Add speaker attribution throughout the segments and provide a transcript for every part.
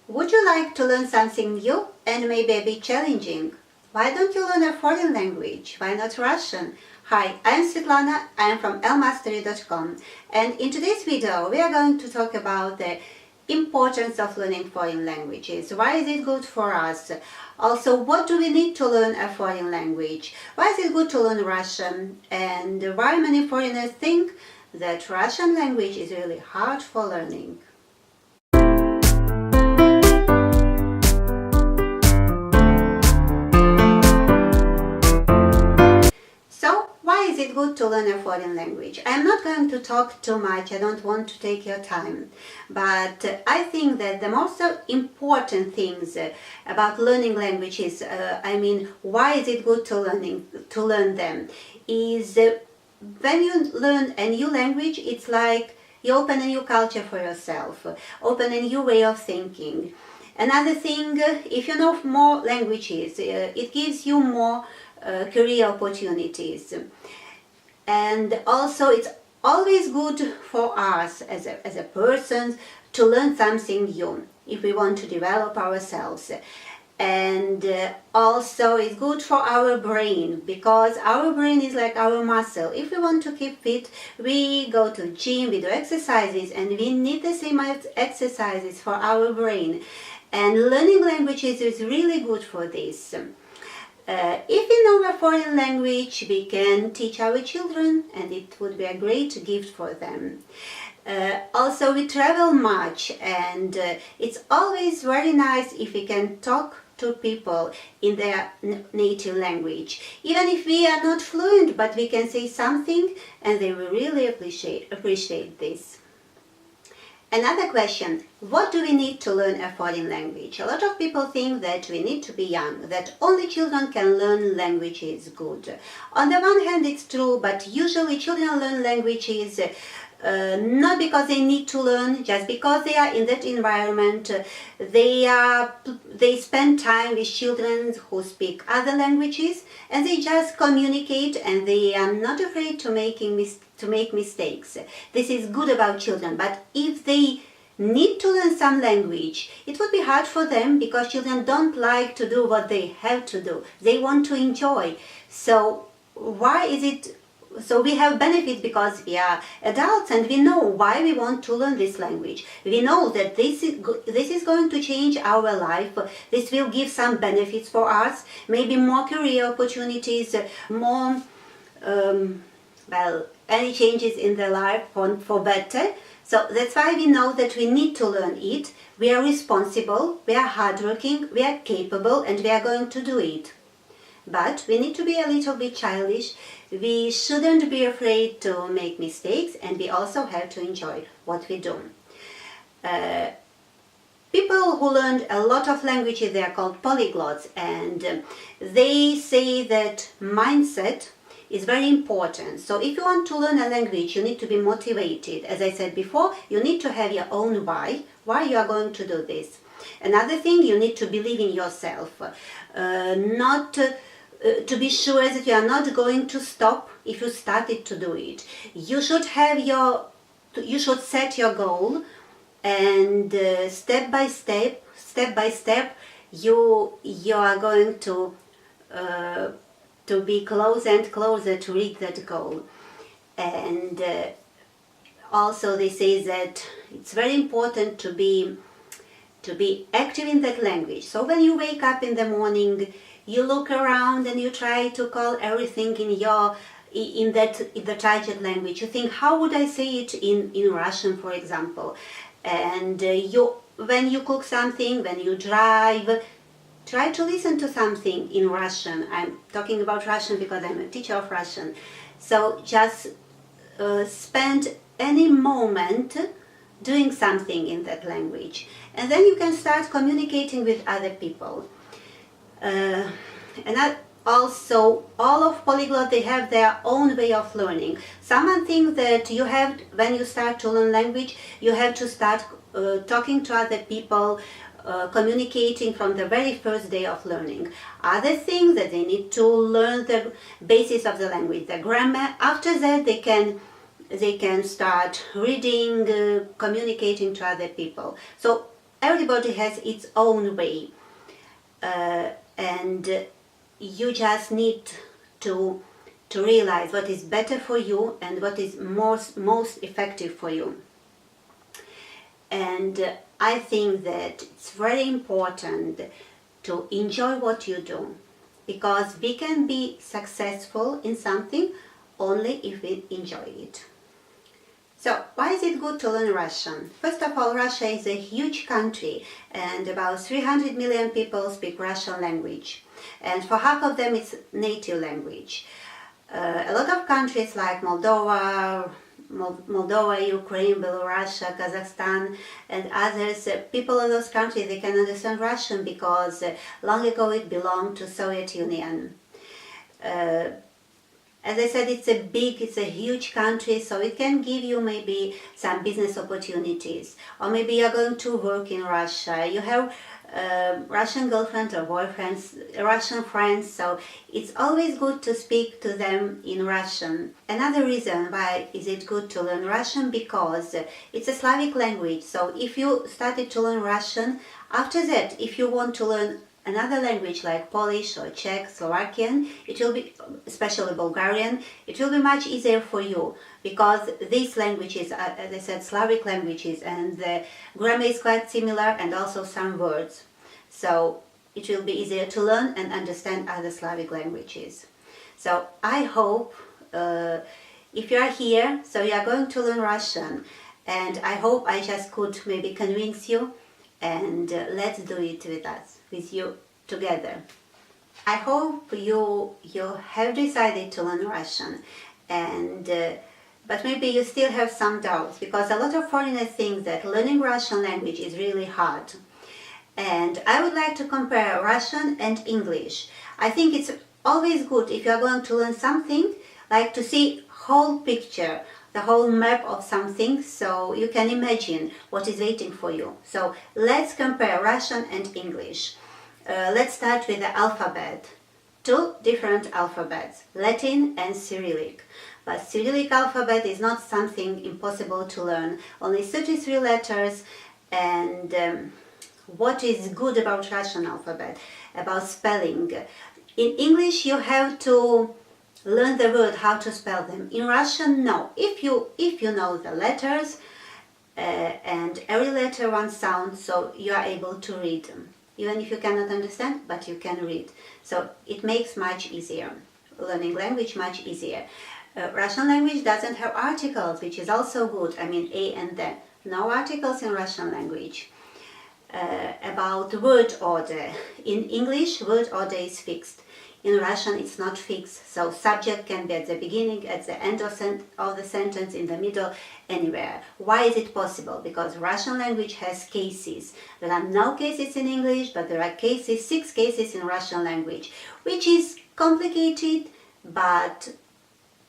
Speaker 1: Would you like to learn something new and maybe a bit challenging? Why don't you learn a foreign language? Why not Russian? Hi, I'm Svetlana, I'm from elmastery.com, and in today's video we are going to talk about the importance of learning foreign languages. Why is it good for us? Also, what do we need to learn a foreign language? Why is it good to learn Russian? And why many foreigners think that Russian language is really hard for learning? Why is it good to learn a foreign language? I'm not going to talk too much, I don't want to take your time, but I think that the most important things about learning languages, why is it good to learn them, is when you learn a new language, it's like you open a new culture for yourself, open a new way of thinking. Another thing, if you know more languages, it gives you more career opportunities, and also it's always good for us as a person to learn something new if we want to develop ourselves. And also it's good for our brain, because our brain is like our muscle. If we want to keep fit, we go to gym, we do exercises, and we need the same exercises for our brain, and learning languages is really good for this. If we know a foreign language, we can teach our children, and it would be a great gift for them. Also, we travel much, and it's always very nice if we can talk to people in their native language. Even if we are not fluent, but we can say something, and they will really appreciate this. Another question, what do we need to learn a foreign language? A lot of people think that we need to be young, that only children can learn languages good. On the one hand, it's true, but usually children learn languages not because they need to learn, just because they are in that environment. They spend time with children who speak other languages, and they just communicate, and they are not afraid to make mistakes. This is good about children. But if they need to learn some language, it would be hard for them, because children don't like to do what they have to do. They want to enjoy. So why is it? So we have benefits because we are adults, and we know why we want to learn this language. We know that this is going to change our life. This will give some benefits for us, maybe more career opportunities, more any changes in the life for better. So that's why we know that we need to learn it. We are responsible, we are hardworking, we are capable, and we are going to do it. But we need to be a little bit childish. We shouldn't be afraid to make mistakes, and we also have to enjoy what we do. People who learned a lot of languages, they are called polyglots, and they say that mindset is very important. So if you want to learn a language, you need to be motivated. As I said before, you need to have your own why you are going to do this. Another thing, you need to believe in yourself. To be sure that you are not going to stop if you started to do it. You should set your goal, and step by step, you are going to be closer and closer to reach that goal. And also they say that it's very important to be active in that language. So when you wake up in the morning, you look around and you try to call everything in the target language. You think, how would I say it in Russian, for example? And when you cook something, when you drive, try to listen to something in Russian. I'm talking about Russian because I'm a teacher of Russian. So just spend any moment doing something in that language, and then you can start communicating with other people. And also, all of polyglots, they have their own way of learning. Someone thinks that when you start to learn language, you have to start talking to other people, communicating from the very first day of learning. Other things that they need to learn the basis of the language, the grammar. After that, they can start reading, communicating to other people. So everybody has its own way, and you just need to realize what is better for you and what is most effective for you. And I think that it's very important to enjoy what you do, because we can be successful in something only if we enjoy it. So, why is it good to learn Russian? First of all, Russia is a huge country and about 300 million people speak Russian language. And for half of them it's native language. A lot of countries like Moldova, Ukraine, Belarus, Kazakhstan and others, people in those countries, they can understand Russian because long ago it belonged to Soviet Union. As I said, it's a huge country, so it can give you maybe some business opportunities. Or maybe you're going to work in Russia. You have Russian girlfriend or boyfriends, Russian friends, so it's always good to speak to them in Russian. Another reason why is it good to learn Russian, because it's a Slavic language. So if you started to learn Russian, after that, if you want to learn another language like Polish or Czech, Slovakian, it will be, especially Bulgarian, it will be much easier for you, because these languages are, as I said, Slavic languages, and the grammar is quite similar and also some words. So it will be easier to learn and understand other Slavic languages. So I hope if you are here, so you are going to learn Russian, and I hope I just could maybe convince you, and let's do it with us, with you together. I hope you have decided to learn Russian, and but maybe you still have some doubts, because a lot of foreigners think that learning Russian language is really hard. And I would like to compare Russian and English. I think it's always good, if you are going to learn something, like to see whole picture, the whole map of something, so you can imagine what is waiting for you. So let's compare Russian and English. Let's start with the alphabet. Two different alphabets, Latin and Cyrillic. But Cyrillic alphabet is not something impossible to learn. Only 33 letters. And what is good about Russian alphabet? About spelling. In English you have to learn the word, how to spell them. In Russian, no. If you know the letters and every letter one sound, so you are able to read them. Even if you cannot understand, but you can read. So it makes much easier. Learning language much easier. Russian language doesn't have articles, which is also good. I mean, a and the. No articles in Russian language. About word order. In English, word order is fixed. In Russian, it's not fixed, so subject can be at the beginning, at the end of the sentence, in the middle, anywhere. Why is it possible? Because Russian language has cases. There are no cases in English, but there are cases, 6 cases in Russian language, which is complicated, but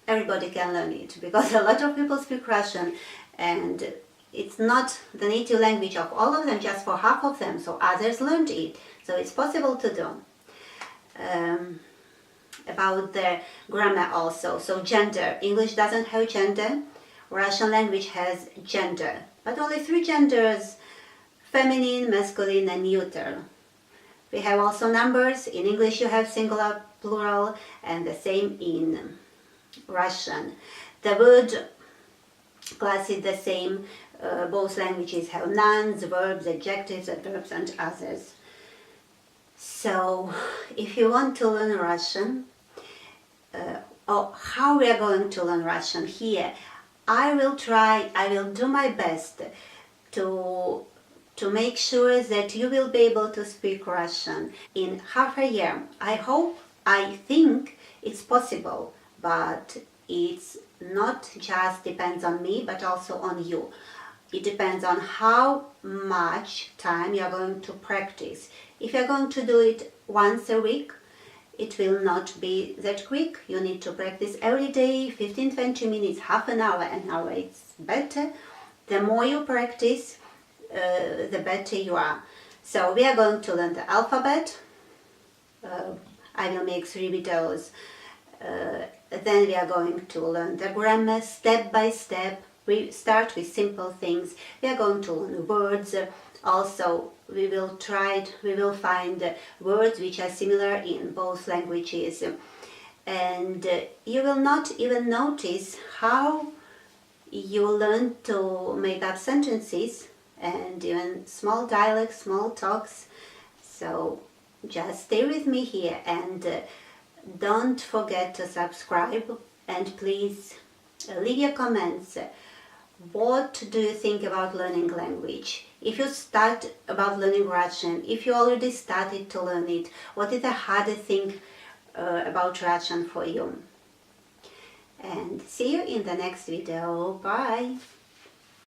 Speaker 1: everybody can learn it, because a lot of people speak Russian, and it's not the native language of all of them, just for half of them, so others learned it, so it's possible to do. About the grammar also, so gender. English doesn't have gender, Russian language has gender, but only 3 genders, feminine, masculine and neuter. We have also numbers. In English you have singular, plural, and the same in Russian. The word class is the same. Both languages have nouns, verbs, adjectives, adverbs and others. So if you want to learn Russian, or how we are going to learn Russian here, I will do my best to make sure that you will be able to speak Russian in half a year. I think it's possible, but it's not just depends on me, but also on you. It depends on how much time you are going to practice. If you are going to do it once a week, it will not be that quick. You need to practice every day, 15-20 minutes, half an hour, it's better. The more you practice, the better you are. So we are going to learn the alphabet. I will make 3 videos. Then we are going to learn the grammar step by step. We start with simple things. We are going to learn words, Also, we will find words which are similar in both languages, and you will not even notice how you learn to make up sentences and even small dialects, small talks. So just stay with me here, and don't forget to subscribe, and please leave your comments. What do you think about learning language? If you start about learning Russian, if you already started to learn it, what is the hardest thing about Russian for you? And see you in the next video. Bye!